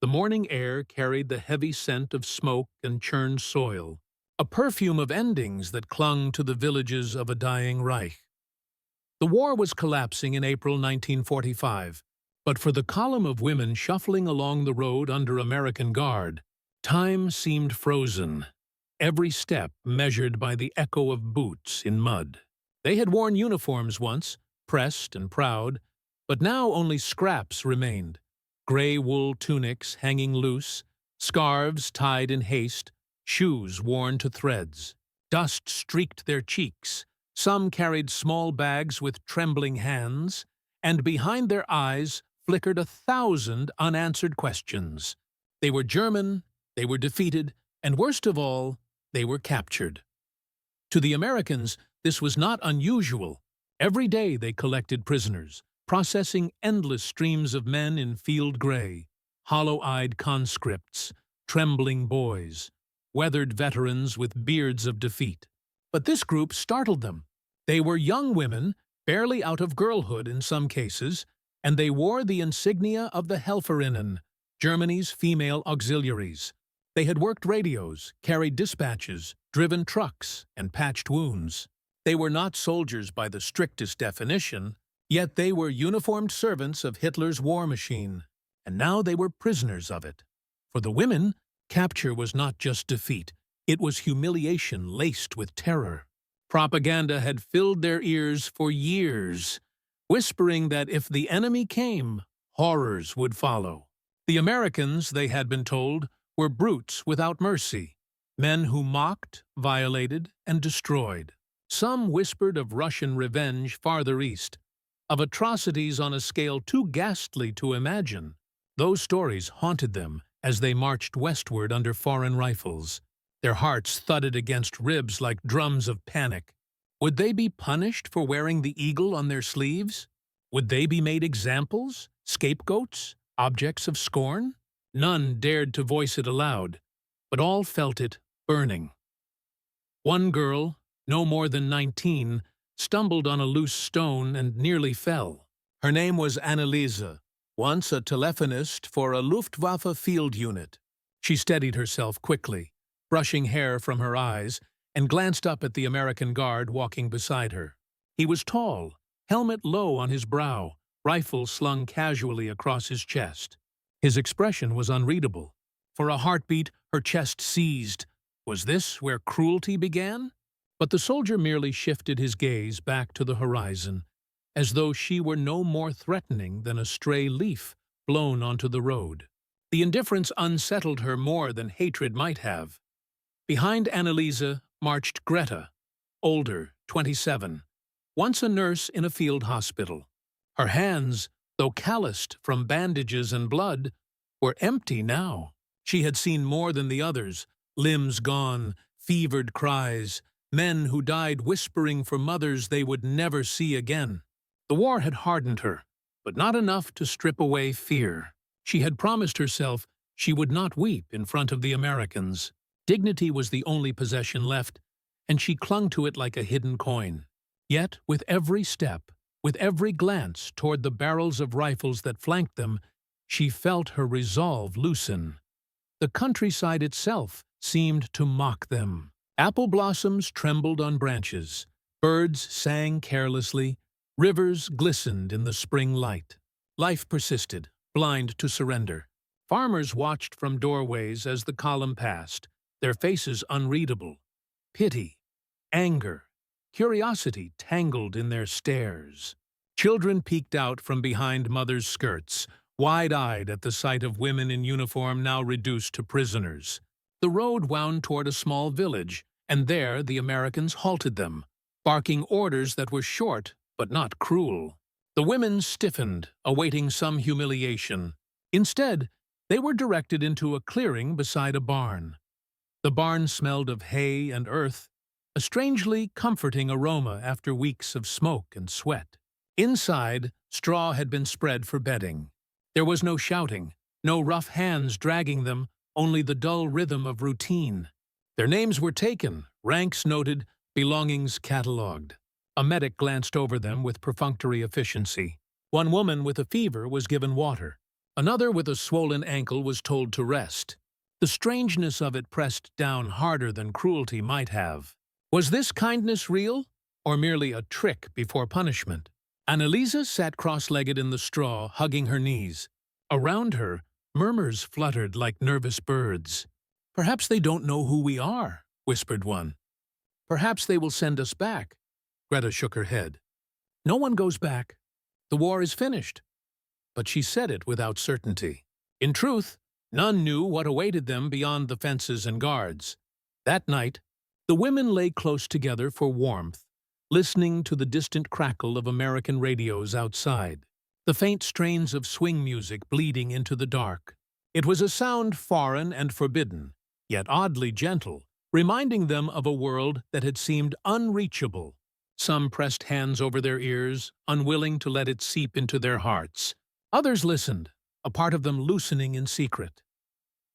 The morning air carried the heavy scent of smoke and churned soil, a perfume of endings that clung to the villages of a dying Reich. The war was collapsing in April 1945, but for the column of women shuffling along the road under American guard, time seemed frozen, every step measured by the echo of boots in mud. They had worn uniforms once, pressed and proud, but now only scraps remained. Gray wool tunics hanging loose, scarves tied in haste, shoes worn to threads. Dust streaked their cheeks. Some carried small bags with trembling hands, and behind their eyes flickered 1,000 unanswered questions. They were German, they were defeated, and worst of all, they were captured. To the Americans, this was not unusual. Every day they collected prisoners, processing endless streams of men in field gray, hollow-eyed conscripts, trembling boys, weathered veterans with beards of defeat. But this group startled them. They were young women, barely out of girlhood in some cases, and they wore the insignia of the Helferinnen, Germany's female auxiliaries. They had worked radios, carried dispatches, driven trucks, and patched wounds. They were not soldiers by the strictest definition, yet they were uniformed servants of Hitler's war machine, and now they were prisoners of it. For the women, capture was not just defeat, it was humiliation laced with terror. Propaganda had filled their ears for years, whispering that if the enemy came, horrors would follow. The Americans, they had been told, were brutes without mercy, men who mocked, violated, and destroyed. Some whispered of Russian revenge farther east, of atrocities on a scale too ghastly to imagine. Those stories haunted them as they marched westward under foreign rifles. Their hearts thudded against ribs like drums of panic. Would they be punished for wearing the eagle on their sleeves? Would they be made examples, scapegoats, objects of scorn? None dared to voice it aloud, but all felt it burning. One girl, no more than 19, stumbled on a loose stone and nearly fell. Her name was Anneliese, once a telephonist for a Luftwaffe field unit. She steadied herself quickly, brushing hair from her eyes, and glanced up at the American guard walking beside her. He was tall, helmet low on his brow, rifle slung casually across his chest. His expression was unreadable. For a heartbeat, her chest seized. Was this where cruelty began? But the soldier merely shifted his gaze back to the horizon, as though she were no more threatening than a stray leaf blown onto the road. The indifference unsettled her more than hatred might have. Behind Anneliese marched Greta, older, 27, once a nurse in a field hospital. Her hands, though calloused from bandages and blood, were empty now. She had seen more than the others, limbs gone, fevered cries, men who died whispering for mothers they would never see again. The war had hardened her, but not enough to strip away fear. She had promised herself she would not weep in front of the Americans. Dignity was the only possession left, and she clung to it like a hidden coin. Yet, with every step, with every glance toward the barrels of rifles that flanked them, she felt her resolve loosen. The countryside itself seemed to mock them. Apple blossoms trembled on branches, birds sang carelessly, rivers glistened in the spring light. Life persisted, blind to surrender. Farmers watched from doorways as the column passed, their faces unreadable. Pity, anger, curiosity tangled in their stares. Children peeked out from behind mothers' skirts, wide-eyed at the sight of women in uniform now reduced to prisoners. The road wound toward a small village, and there the Americans halted them, barking orders that were short but not cruel. The women stiffened, awaiting some humiliation. Instead, they were directed into a clearing beside a barn. The barn smelled of hay and earth, a strangely comforting aroma after weeks of smoke and sweat. Inside, straw had been spread for bedding. There was no shouting, no rough hands dragging them, only the dull rhythm of routine. Their names were taken, ranks noted, belongings catalogued. A medic glanced over them with perfunctory efficiency. One woman with a fever was given water. Another with a swollen ankle was told to rest. The strangeness of it pressed down harder than cruelty might have. Was this kindness real, or merely a trick before punishment? Annalisa sat cross-legged in the straw, hugging her knees. Around her, murmurs fluttered like nervous birds. "Perhaps they don't know who we are," whispered one. "Perhaps they will send us back." Greta shook her head. "No one goes back. The war is finished." But she said it without certainty. In truth, none knew what awaited them beyond the fences and guards. That night, the women lay close together for warmth, listening to the distant crackle of American radios outside, the faint strains of swing music bleeding into the dark. It was a sound foreign and forbidden, yet oddly gentle, reminding them of a world that had seemed unreachable. Some pressed hands over their ears, unwilling to let it seep into their hearts. Others listened, a part of them loosening in secret.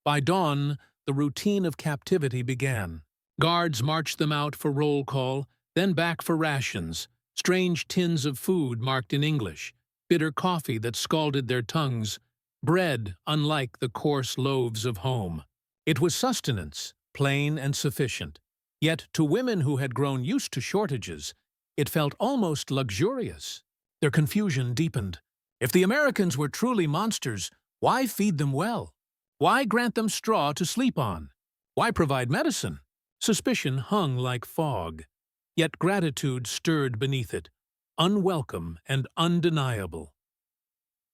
By dawn, the routine of captivity began. Guards marched them out for roll call, then back for rations, strange tins of food marked in English, bitter coffee that scalded their tongues, bread unlike the coarse loaves of home. It was sustenance, plain and sufficient. Yet to women who had grown used to shortages, it felt almost luxurious. Their confusion deepened. If the Americans were truly monsters, why feed them well? Why grant them straw to sleep on? Why provide medicine? Suspicion hung like fog. Yet gratitude stirred beneath it, unwelcome and undeniable.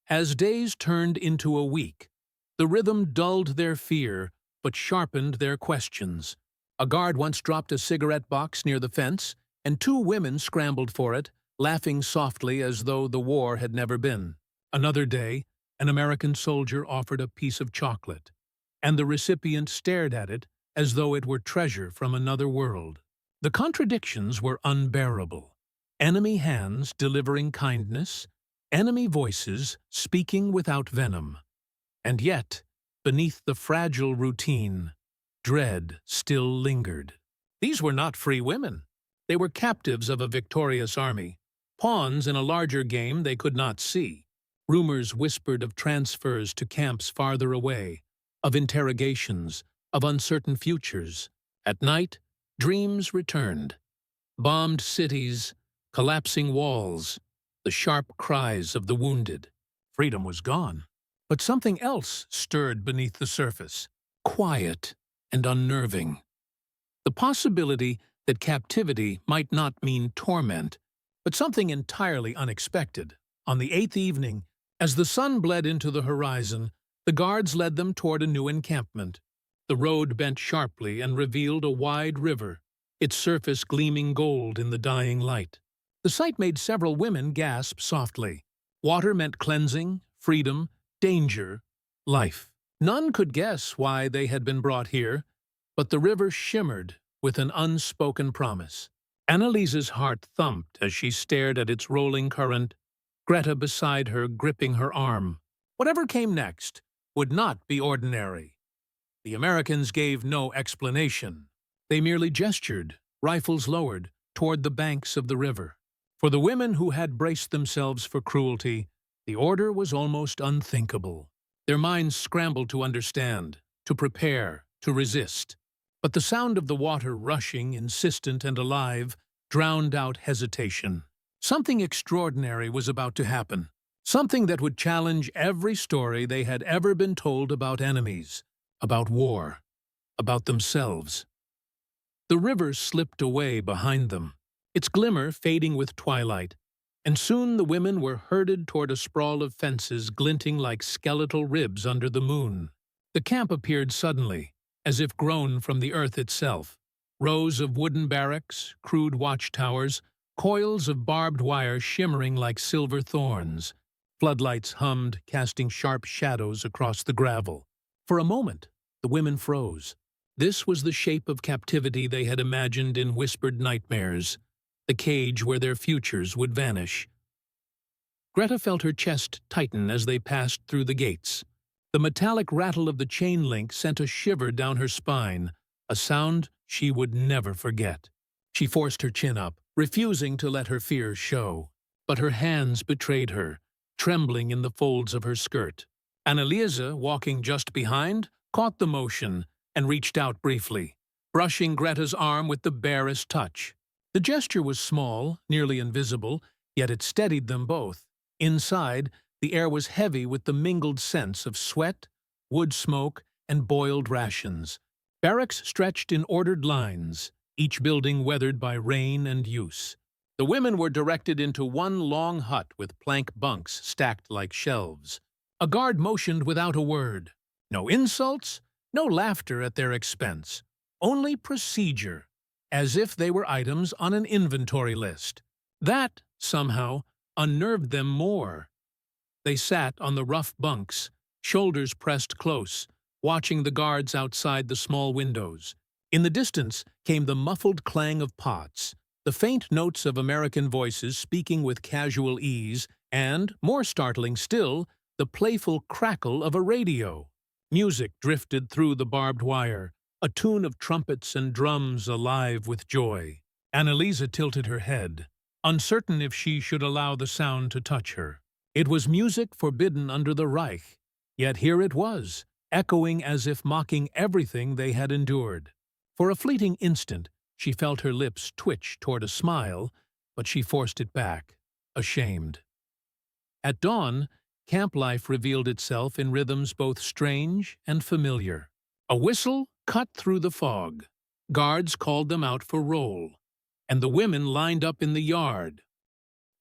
As days turned into a week, the rhythm dulled their fear but sharpened their questions. A guard once dropped a cigarette box near the fence, and two women scrambled for it, laughing softly as though the war had never been. Another day, an American soldier offered a piece of chocolate, and the recipient stared at it as though it were treasure from another world. The contradictions were unbearable. Enemy hands delivering kindness, enemy voices speaking without venom. And yet, beneath the fragile routine, dread still lingered. These were not free women. They were captives of a victorious army, pawns in a larger game they could not see. Rumors whispered of transfers to camps farther away, of interrogations, of uncertain futures. At night, dreams returned. Bombed cities, collapsing walls, the sharp cries of the wounded. Freedom was gone. But something else stirred beneath the surface, quiet and unnerving. The possibility that captivity might not mean torment, but something entirely unexpected. On the 8th evening, as the sun bled into the horizon, the guards led them toward a new encampment. The road bent sharply and revealed a wide river, its surface gleaming gold in the dying light. The sight made several women gasp softly. Water meant cleansing, freedom, danger, life. None could guess why they had been brought here, but the river shimmered with an unspoken promise. Annalisa's heart thumped as she stared at its rolling current, Greta beside her gripping her arm. Whatever came next would not be ordinary. The Americans gave no explanation. They merely gestured, rifles lowered, toward the banks of the river. For the women who had braced themselves for cruelty, the order was almost unthinkable. Their minds scrambled to understand, to prepare, to resist. But the sound of the water rushing, insistent and alive, drowned out hesitation. Something extraordinary was about to happen. Something that would challenge every story they had ever been told about enemies, about war, about themselves. The river slipped away behind them, its glimmer fading with twilight, and soon the women were herded toward a sprawl of fences glinting like skeletal ribs under the moon. The camp appeared suddenly, as if grown from the earth itself. Rows of wooden barracks, crude watchtowers, coils of barbed wire shimmering like silver thorns. Floodlights hummed, casting sharp shadows across the gravel. For a moment, the women froze. This was the shape of captivity they had imagined in whispered nightmares, the cage where their futures would vanish. Greta felt her chest tighten as they passed through the gates. The metallic rattle of the chain link sent a shiver down her spine, a sound she would never forget. She forced her chin up, refusing to let her fears show. But her hands betrayed her, trembling in the folds of her skirt. Anneliese, walking just behind, caught the motion and reached out briefly, brushing Greta's arm with the barest touch. The gesture was small, nearly invisible, yet it steadied them both. Inside, the air was heavy with the mingled scents of sweat, wood smoke, and boiled rations. Barracks stretched in ordered lines, each building weathered by rain and use. The women were directed into one long hut with plank bunks stacked like shelves. A guard motioned without a word. No insults, no laughter at their expense. Only procedure, as if they were items on an inventory list. That, somehow, unnerved them more. They sat on the rough bunks, shoulders pressed close, watching the guards outside the small windows. In the distance came the muffled clang of pots, the faint notes of American voices speaking with casual ease, and, more startling still, the playful crackle of a radio. Music drifted through the barbed wire, a tune of trumpets and drums alive with joy. Anneliese tilted her head, uncertain if she should allow the sound to touch her. It was music forbidden under the Reich, yet here it was, echoing as if mocking everything they had endured. For a fleeting instant, she felt her lips twitch toward a smile, but she forced it back, ashamed. At dawn, camp life revealed itself in rhythms both strange and familiar. A whistle cut through the fog. Guards called them out for roll, and the women lined up in the yard,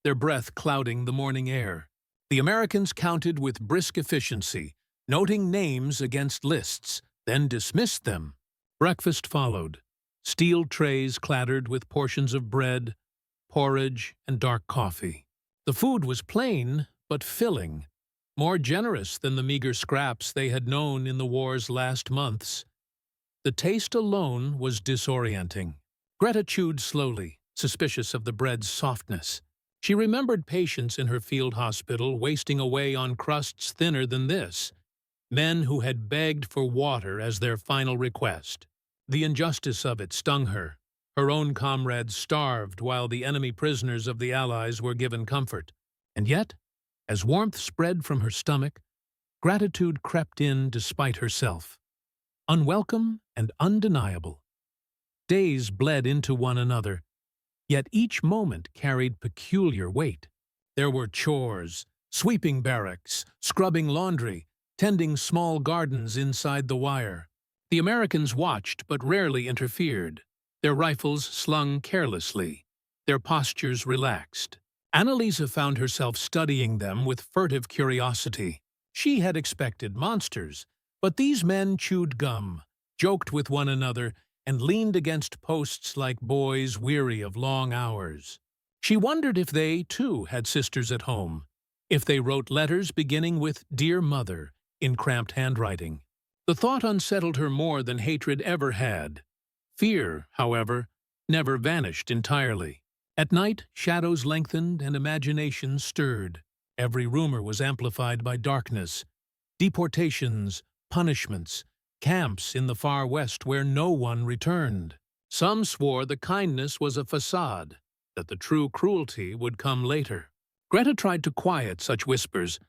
their breath clouding the morning air. The Americans counted with brisk efficiency, noting names against lists, then dismissed them. Breakfast followed. Steel trays clattered with portions of bread, porridge, and dark coffee. The food was plain, but filling, more generous than the meager scraps they had known in the war's last months. The taste alone was disorienting. Greta chewed slowly, suspicious of the bread's softness. She remembered patients in her field hospital wasting away on crusts thinner than this, men who had begged for water as their final request. The injustice of it stung her. Her own comrades starved while the enemy prisoners of the Allies were given comfort. And yet, as warmth spread from her stomach, gratitude crept in despite herself. Unwelcome and undeniable. Days bled into one another, yet each moment carried peculiar weight. There were chores, sweeping barracks, scrubbing laundry, tending small gardens inside the wire. The Americans watched but rarely interfered, their rifles slung carelessly, their postures relaxed. Anneliese found herself studying them with furtive curiosity. She had expected monsters, but these men chewed gum, joked with one another, and leaned against posts like boys weary of long hours. She wondered if they, too, had sisters at home, if they wrote letters beginning with "Dear Mother" in cramped handwriting. The thought unsettled her more than hatred ever had. Fear, however, never vanished entirely. At night, shadows lengthened and imagination stirred. Every rumor was amplified by darkness. Deportations, punishments, camps in the far west where no one returned. Some swore the kindness was a facade, that the true cruelty would come later. Greta tried to quiet such whispers,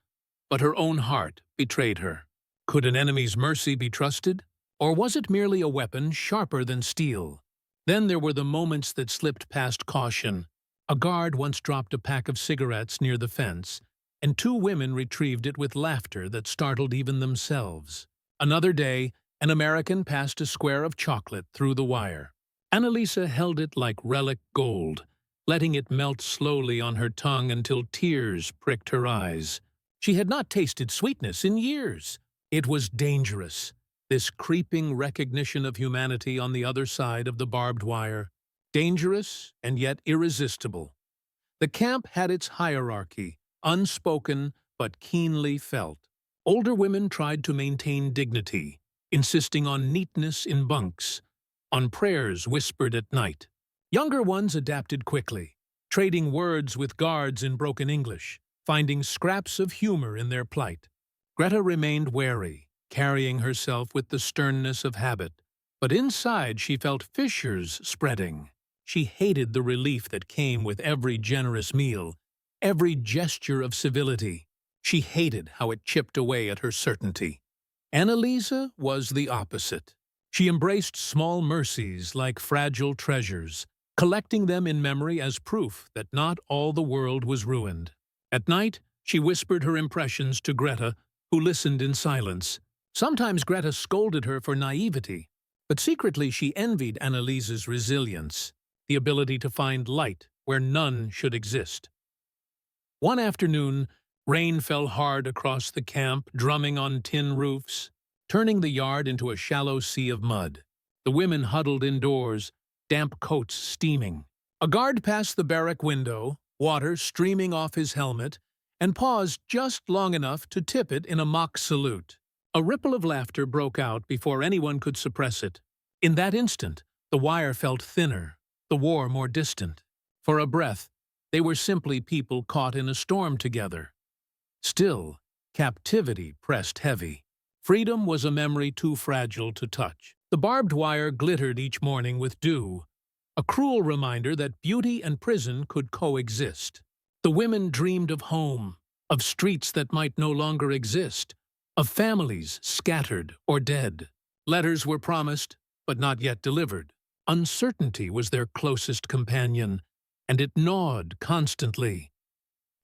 but her own heart betrayed her. Could an enemy's mercy be trusted? Or was it merely a weapon sharper than steel? Then there were the moments that slipped past caution. A guard once dropped a pack of cigarettes near the fence, and two women retrieved it with laughter that startled even themselves. Another day, an American passed a square of chocolate through the wire. Anneliese held it like relic gold, letting it melt slowly on her tongue until tears pricked her eyes. She had not tasted sweetness in years. It was dangerous, this creeping recognition of humanity on the other side of the barbed wire. Dangerous and yet irresistible. The camp had its hierarchy, unspoken but keenly felt. Older women tried to maintain dignity, insisting on neatness in bunks, on prayers whispered at night. Younger ones adapted quickly, trading words with guards in broken English, finding scraps of humor in their plight. Greta remained wary, carrying herself with the sternness of habit, but inside she felt fissures spreading. She hated the relief that came with every generous meal, every gesture of civility. She hated how it chipped away at her certainty. Annalisa was the opposite. She embraced small mercies like fragile treasures, collecting them in memory as proof that not all the world was ruined. At night, she whispered her impressions to Greta, who listened in silence. Sometimes Greta scolded her for naivety, but secretly she envied Annalisa's resilience, the ability to find light where none should exist. One afternoon, rain fell hard across the camp, drumming on tin roofs, turning the yard into a shallow sea of mud. The women huddled indoors, damp coats steaming. A guard passed the barrack window, water streaming off his helmet, and paused just long enough to tip it in a mock salute. A ripple of laughter broke out before anyone could suppress it. In that instant, the wire felt thinner, the war more distant. For a breath, they were simply people caught in a storm together. Still, captivity pressed heavy. Freedom was a memory too fragile to touch. The barbed wire glittered each morning with dew, a cruel reminder that beauty and prison could coexist. The women dreamed of home, of streets that might no longer exist, of families scattered or dead. Letters were promised, but not yet delivered. Uncertainty was their closest companion, and it gnawed constantly.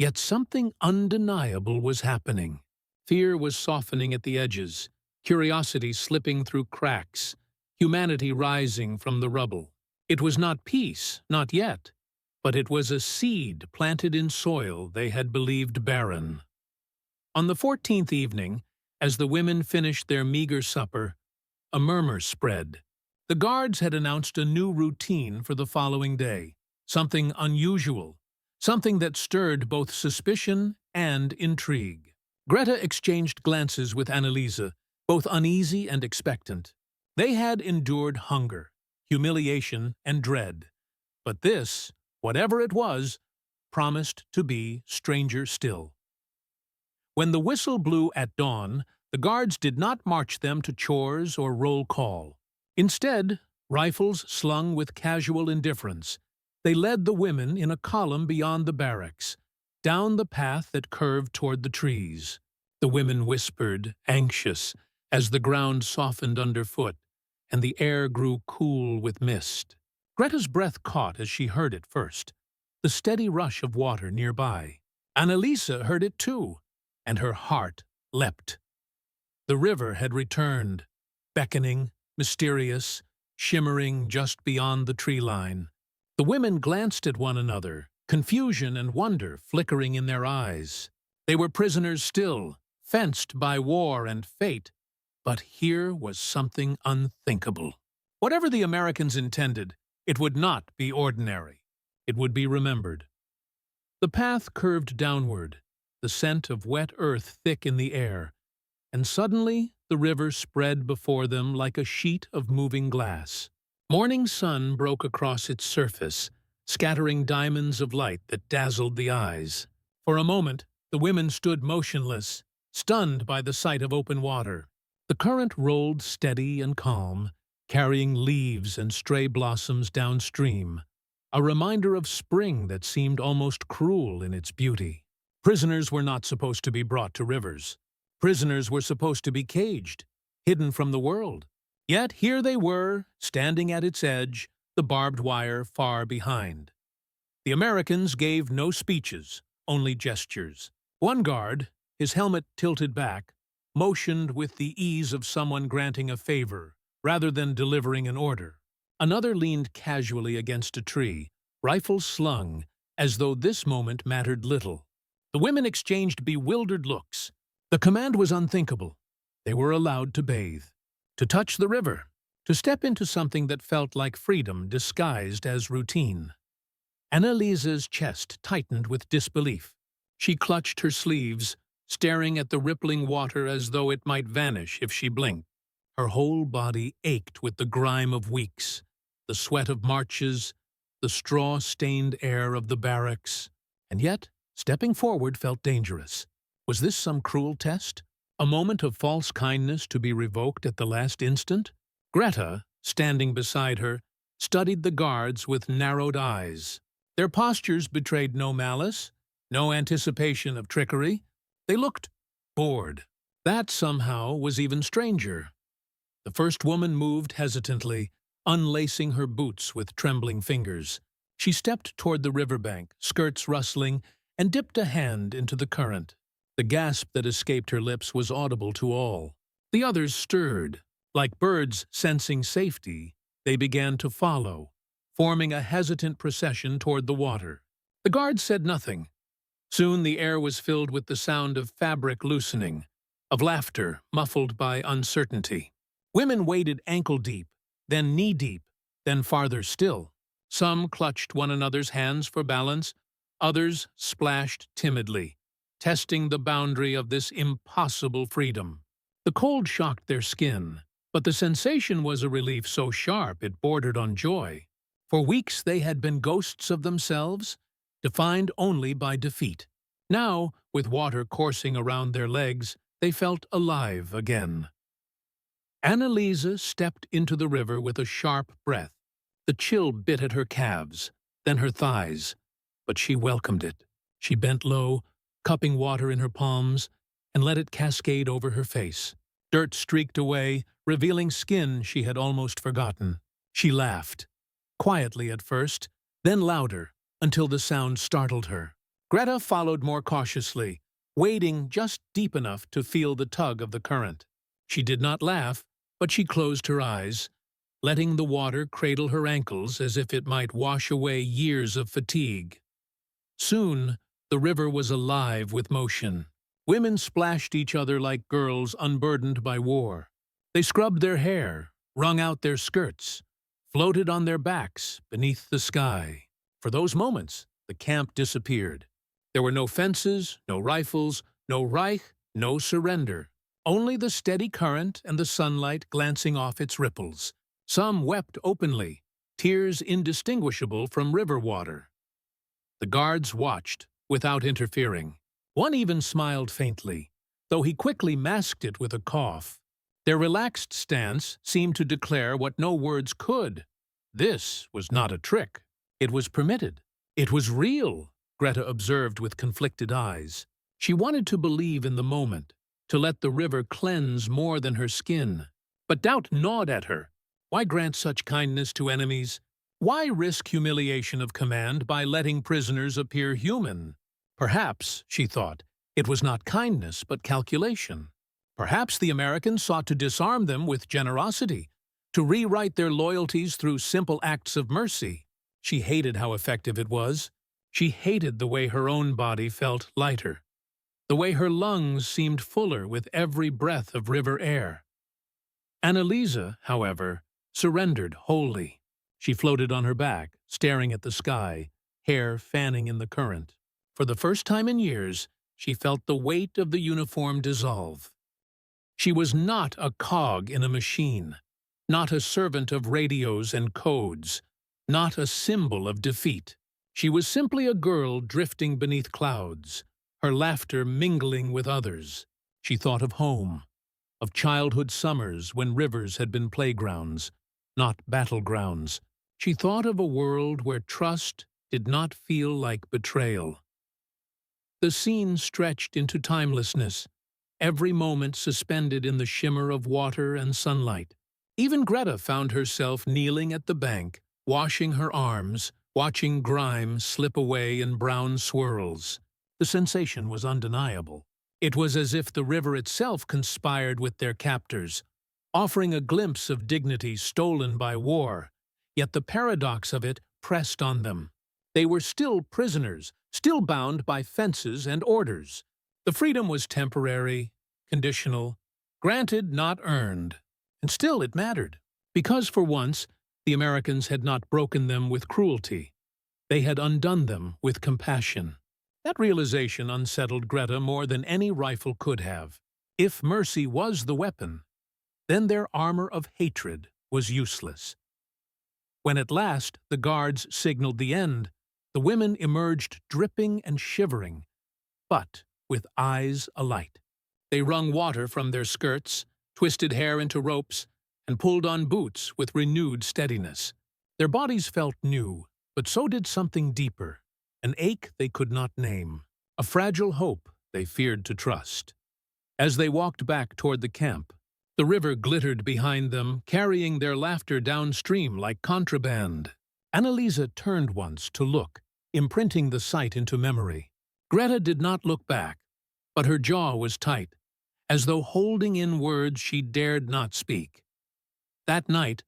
Yet something undeniable was happening. Fear was softening at the edges, curiosity slipping through cracks, humanity rising from the rubble. It was not peace, not yet, but it was a seed planted in soil they had believed barren. On the 14th evening, as the women finished their meager supper, a murmur spread. The guards had announced a new routine for the following day, something unusual, something that stirred both suspicion and intrigue. Greta exchanged glances with Annalisa, both uneasy and expectant. They had endured hunger, humiliation, and dread. But this, whatever it was, promised to be stranger still. When the whistle blew at dawn, the guards did not march them to chores or roll call. Instead, rifles slung with casual indifference, they led the women in a column beyond the barracks, down the path that curved toward the trees. The women whispered, anxious, as the ground softened underfoot, and the air grew cool with mist. Greta's breath caught as she heard it first, the steady rush of water nearby. Annalisa heard it too, and her heart leapt. The river had returned, beckoning, mysterious, shimmering just beyond the tree line. The women glanced at one another, confusion and wonder flickering in their eyes. They were prisoners still, fenced by war and fate, but here was something unthinkable. Whatever the Americans intended, it would not be ordinary. It would be remembered. The path curved downward, the scent of wet earth thick in the air, and suddenly the river spread before them like a sheet of moving glass. Morning sun broke across its surface, scattering diamonds of light that dazzled the eyes. For a moment, the women stood motionless, stunned by the sight of open water. The current rolled steady and calm, carrying leaves and stray blossoms downstream, a reminder of spring that seemed almost cruel in its beauty. Prisoners were not supposed to be brought to rivers. Prisoners were supposed to be caged, hidden from the world. Yet here they were, standing at its edge, the barbed wire far behind. The Americans gave no speeches, only gestures. One guard, his helmet tilted back, motioned with the ease of someone granting a favor, rather than delivering an order. Another leaned casually against a tree, rifle slung, as though this moment mattered little. The women exchanged bewildered looks. The command was unthinkable. They were allowed to bathe, to touch the river, to step into something that felt like freedom disguised as routine. Annalisa's chest tightened with disbelief. She clutched her sleeves, staring at the rippling water as though it might vanish if she blinked. Her whole body ached with the grime of weeks, the sweat of marches, the straw-stained air of the barracks. And yet, stepping forward felt dangerous. Was this some cruel test? A moment of false kindness to be revoked at the last instant? Greta, standing beside her, studied the guards with narrowed eyes. Their postures betrayed no malice, no anticipation of trickery. They looked bored. That somehow was even stranger. The first woman moved hesitantly, unlacing her boots with trembling fingers. She stepped toward the riverbank, skirts rustling, and dipped a hand into the current. The gasp that escaped her lips was audible to all. The others stirred. Like birds sensing safety, they began to follow, forming a hesitant procession toward the water. The guards said nothing. Soon the air was filled with the sound of fabric loosening, of laughter muffled by uncertainty. Women waded ankle-deep, then knee-deep, then farther still. Some clutched one another's hands for balance, others splashed timidly, testing the boundary of this impossible freedom. The cold shocked their skin, but the sensation was a relief so sharp it bordered on joy. For weeks they had been ghosts of themselves, defined only by defeat. Now, with water coursing around their legs, they felt alive again. Annalisa stepped into the river with a sharp breath. The chill bit at her calves, then her thighs, but she welcomed it. She bent low, cupping water in her palms, and let it cascade over her face. Dirt streaked away, revealing skin she had almost forgotten. She laughed, quietly at first, then louder, until the sound startled her. Greta followed more cautiously, wading just deep enough to feel the tug of the current. She did not laugh, but she closed her eyes, letting the water cradle her ankles as if it might wash away years of fatigue. Soon, the river was alive with motion. Women splashed each other like girls unburdened by war. They scrubbed their hair, wrung out their skirts, floated on their backs beneath the sky. For those moments, the camp disappeared. There were no fences, no rifles, no Reich, no surrender. Only the steady current and the sunlight glancing off its ripples. Some wept openly, tears indistinguishable from river water. The guards watched, without interfering. One even smiled faintly, though he quickly masked it with a cough. Their relaxed stance seemed to declare what no words could. This was not a trick. It was permitted. It was real, Greta observed with conflicted eyes. She wanted to believe in the moment, to let the river cleanse more than her skin. But doubt gnawed at her. Why grant such kindness to enemies? Why risk humiliation of command by letting prisoners appear human? Perhaps, she thought, it was not kindness but calculation. Perhaps the Americans sought to disarm them with generosity, to rewrite their loyalties through simple acts of mercy. She hated how effective it was. She hated the way her own body felt lighter, the way her lungs seemed fuller with every breath of river air. Annalisa, however, surrendered wholly. She floated on her back, staring at the sky, hair fanning in the current. For the first time in years, she felt the weight of the uniform dissolve. She was not a cog in a machine, not a servant of radios and codes, not a symbol of defeat. She was simply a girl drifting beneath clouds, her laughter mingling with others. She thought of home, of childhood summers when rivers had been playgrounds, not battlegrounds. She thought of a world where trust did not feel like betrayal. The scene stretched into timelessness, every moment suspended in the shimmer of water and sunlight. Even Greta found herself kneeling at the bank, washing her arms, watching grime slip away in brown swirls. The sensation was undeniable. It was as if the river itself conspired with their captors, offering a glimpse of dignity stolen by war, yet the paradox of it pressed on them. They were still prisoners, still bound by fences and orders. The freedom was temporary, conditional, granted, not earned. And still it mattered, because for once the Americans had not broken them with cruelty. They had undone them with compassion. That realization unsettled Greta more than any rifle could have. If mercy was the weapon, then their armor of hatred was useless. When at last the guards signaled the end, the women emerged dripping and shivering, but with eyes alight. They wrung water from their skirts, twisted hair into ropes, and pulled on boots with renewed steadiness. Their bodies felt new, but so did something deeper, an ache they could not name, a fragile hope they feared to trust. As they walked back toward the camp, the river glittered behind them, carrying their laughter downstream like contraband. Annalisa turned once to look, imprinting the sight into memory. Greta did not look back, but her jaw was tight, as though holding in words she dared not speak. That night,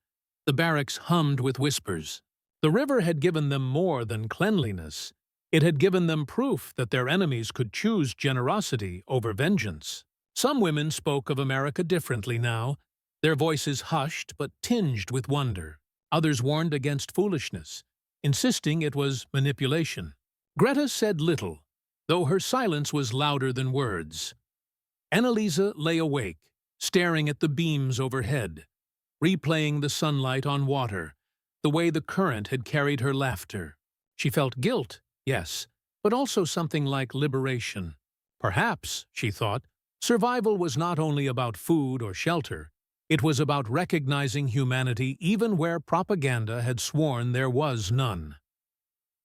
the barracks hummed with whispers. The river had given them more than cleanliness. It had given them proof that their enemies could choose generosity over vengeance. Some women spoke of America differently now, their voices hushed but tinged with wonder. Others warned against foolishness, insisting it was manipulation. Greta said little, though her silence was louder than words. Annalisa lay awake, staring at the beams overhead, replaying the sunlight on water, the way the current had carried her laughter. She felt guilt, yes, but also something like liberation. Perhaps, she thought, survival was not only about food or shelter, it was about recognizing humanity even where propaganda had sworn there was none.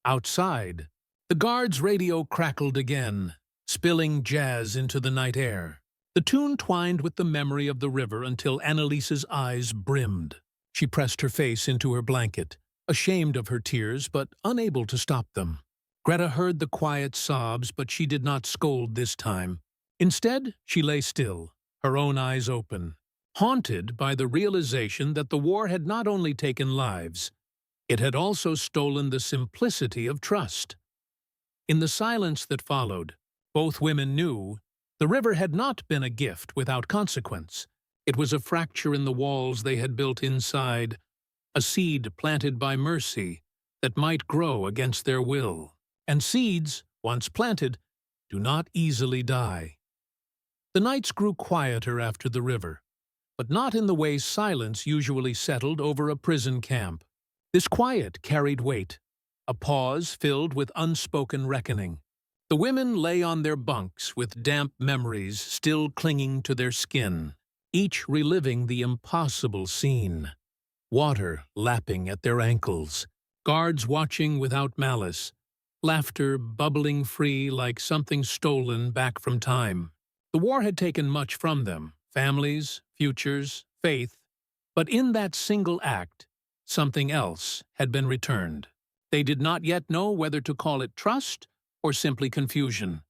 Outside, the guard's radio crackled again, spilling jazz into the night air. The tune twined with the memory of the river until Annalisa's eyes brimmed. She pressed her face into her blanket, ashamed of her tears but unable to stop them. Greta heard the quiet sobs, but she did not scold this time. Instead, she lay still, her own eyes open, haunted by the realization that the war had not only taken lives, it had also stolen the simplicity of trust. In the silence that followed, both women knew the river had not been a gift without consequence. It was a fracture in the walls they had built inside, a seed planted by mercy that might grow against their will. And seeds, once planted, do not easily die. The nights grew quieter after the river, but not in the way silence usually settled over a prison camp. This quiet carried weight, a pause filled with unspoken reckoning. The women lay on their bunks with damp memories still clinging to their skin, each reliving the impossible scene. Water lapping at their ankles, guards watching without malice, laughter bubbling free like something stolen back from time. The war had taken much from them, families, futures, faith, but in that single act, something else had been returned. They did not yet know whether to call it trust or simply confusion.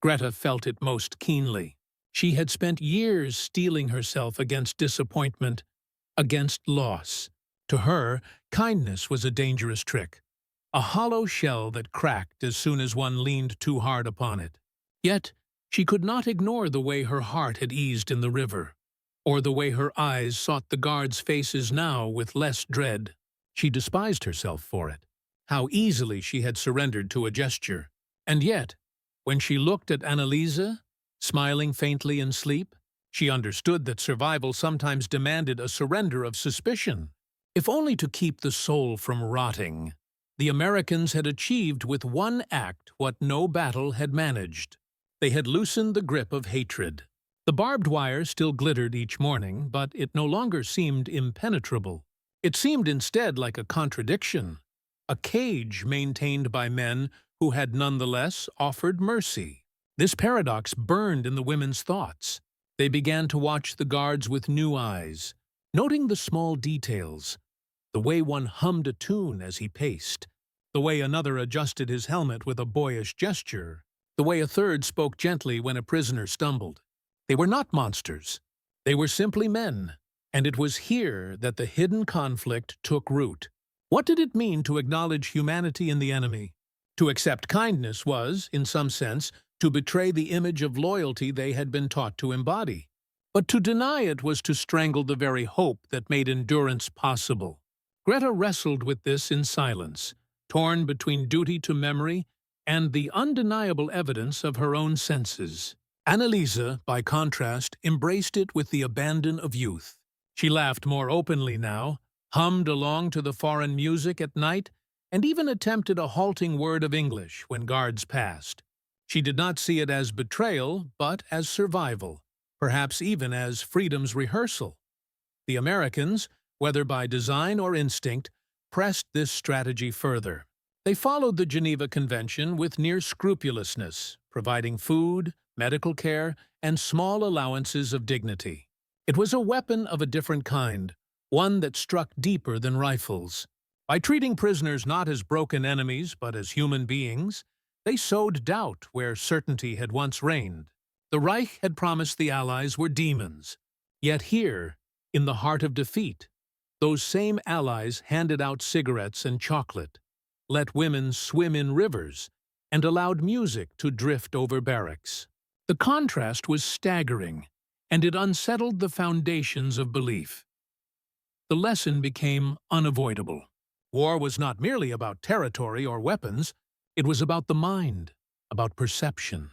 Greta felt it most keenly. She had spent years steeling herself against disappointment, against loss. To her, kindness was a dangerous trick, a hollow shell that cracked as soon as one leaned too hard upon it. Yet, she could not ignore the way her heart had eased in the river, or the way her eyes sought the guards' faces now with less dread. She despised herself for it. How easily she had surrendered to a gesture. And yet, when she looked at Annalisa, smiling faintly in sleep, she understood that survival sometimes demanded a surrender of suspicion, if only to keep the soul from rotting. The Americans had achieved with one act what no battle had managed. They had loosened the grip of hatred. The barbed wire still glittered each morning, but it no longer seemed impenetrable. It seemed instead like a contradiction, a cage maintained by men who had nonetheless offered mercy. This paradox burned in the women's thoughts. They began to watch the guards with new eyes, noting the small details, the way one hummed a tune as he paced, the way another adjusted his helmet with a boyish gesture, the way a third spoke gently when a prisoner stumbled. They were not monsters. They were simply men, and it was here that the hidden conflict took root. What did it mean to acknowledge humanity in the enemy? To accept kindness was, in some sense, to betray the image of loyalty they had been taught to embody. But to deny it was to strangle the very hope that made endurance possible. Greta wrestled with this in silence, torn between duty to memory and the undeniable evidence of her own senses. Annalisa, by contrast, embraced it with the abandon of youth. She laughed more openly now, hummed along to the foreign music at night, and even attempted a halting word of English when guards passed. She did not see it as betrayal, but as survival, perhaps even as freedom's rehearsal. The Americans, whether by design or instinct, pressed this strategy further. They followed the Geneva Convention with near scrupulousness, providing food, medical care, and small allowances of dignity. It was a weapon of a different kind, one that struck deeper than rifles. By treating prisoners not as broken enemies but as human beings, they sowed doubt where certainty had once reigned. The Reich had promised the Allies were demons. Yet here, in the heart of defeat, those same Allies handed out cigarettes and chocolate, let women swim in rivers, and allowed music to drift over barracks. The contrast was staggering, and it unsettled the foundations of belief. The lesson became unavoidable. War was not merely about territory or weapons, it was about the mind, about perception,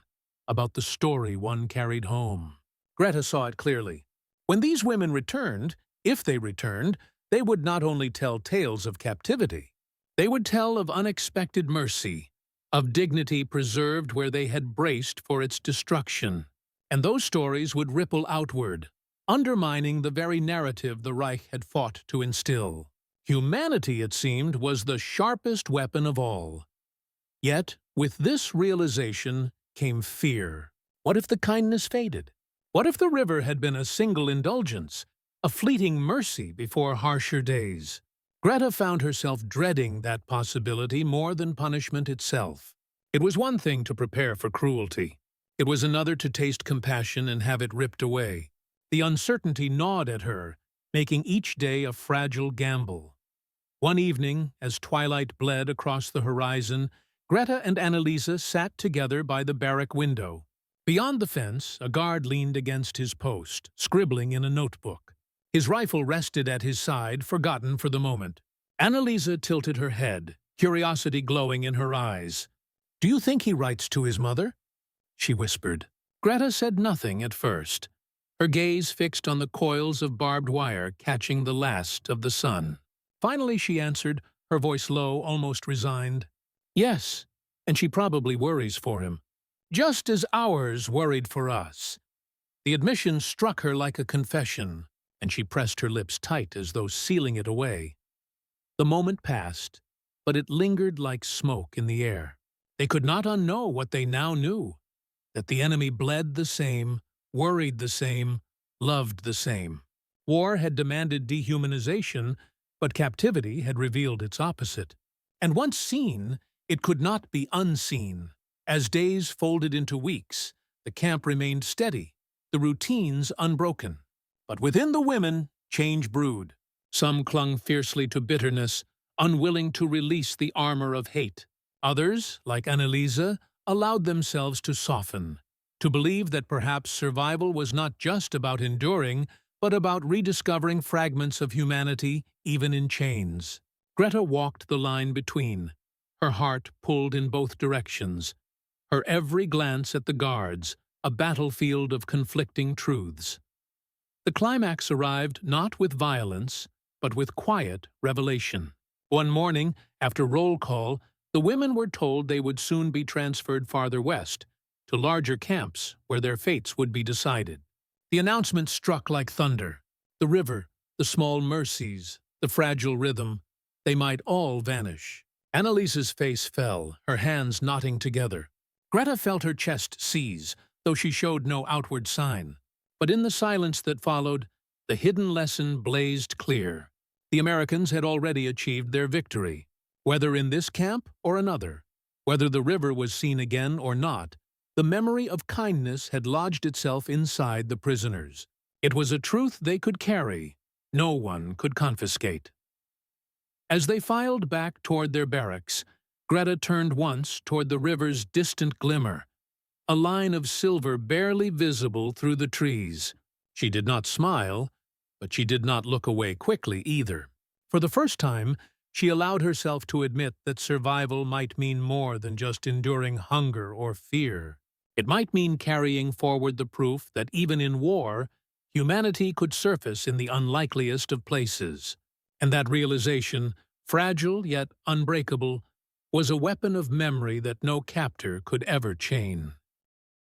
about the story one carried home. Greta saw it clearly. When these women returned, if they returned, they would not only tell tales of captivity, they would tell of unexpected mercy, of dignity preserved where they had braced for its destruction. And those stories would ripple outward, undermining the very narrative the Reich had fought to instill. Humanity, it seemed, was the sharpest weapon of all. Yet, with this realization came fear. What if the kindness faded? What if the river had been a single indulgence, a fleeting mercy before harsher days? Greta found herself dreading that possibility more than punishment itself. It was one thing to prepare for cruelty. It was another to taste compassion and have it ripped away. The uncertainty gnawed at her, making each day a fragile gamble. One evening, as twilight bled across the horizon, Greta and Anneliese sat together by the barrack window. Beyond the fence, a guard leaned against his post, scribbling in a notebook. His rifle rested at his side, forgotten for the moment. Anneliese tilted her head, curiosity glowing in her eyes. "Do you think he writes to his mother?" she whispered. Greta said nothing at first, her gaze fixed on the coils of barbed wire catching the last of the sun. Finally she answered, her voice low, almost resigned. "Yes, and she probably worries for him. Just as ours worried for us." The admission struck her like a confession, and she pressed her lips tight as though sealing it away. The moment passed, but it lingered like smoke in the air. They could not unknow what they now knew, that the enemy bled the same, worried the same, loved the same. War had demanded dehumanization, but captivity had revealed its opposite. And once seen, it could not be unseen. As days folded into weeks, the camp remained steady, the routines unbroken. But within the women, change brewed. Some clung fiercely to bitterness, unwilling to release the armor of hate. Others, like Anneliese, allowed themselves to soften, to believe that perhaps survival was not just about enduring, but about rediscovering fragments of humanity, even in chains. Greta walked the line between, her heart pulled in both directions, her every glance at the guards, a battlefield of conflicting truths. The climax arrived not with violence, but with quiet revelation. One morning, after roll call, the women were told they would soon be transferred farther west, to larger camps where their fates would be decided. The announcement struck like thunder. The river, the small mercies, the fragile rhythm, they might all vanish. Anneliese's face fell, her hands knotting together. Greta felt her chest seize, though she showed no outward sign. But in the silence that followed, the hidden lesson blazed clear. The Americans had already achieved their victory. Whether in this camp or another, whether the river was seen again or not, the memory of kindness had lodged itself inside the prisoners. It was a truth they could carry, no one could confiscate. As they filed back toward their barracks, Greta turned once toward the river's distant glimmer, a line of silver barely visible through the trees. She did not smile, but she did not look away quickly either. For the first time, she allowed herself to admit that survival might mean more than just enduring hunger or fear. It might mean carrying forward the proof that even in war, humanity could surface in the unlikeliest of places. And that realization, fragile yet unbreakable, was a weapon of memory that no captor could ever chain.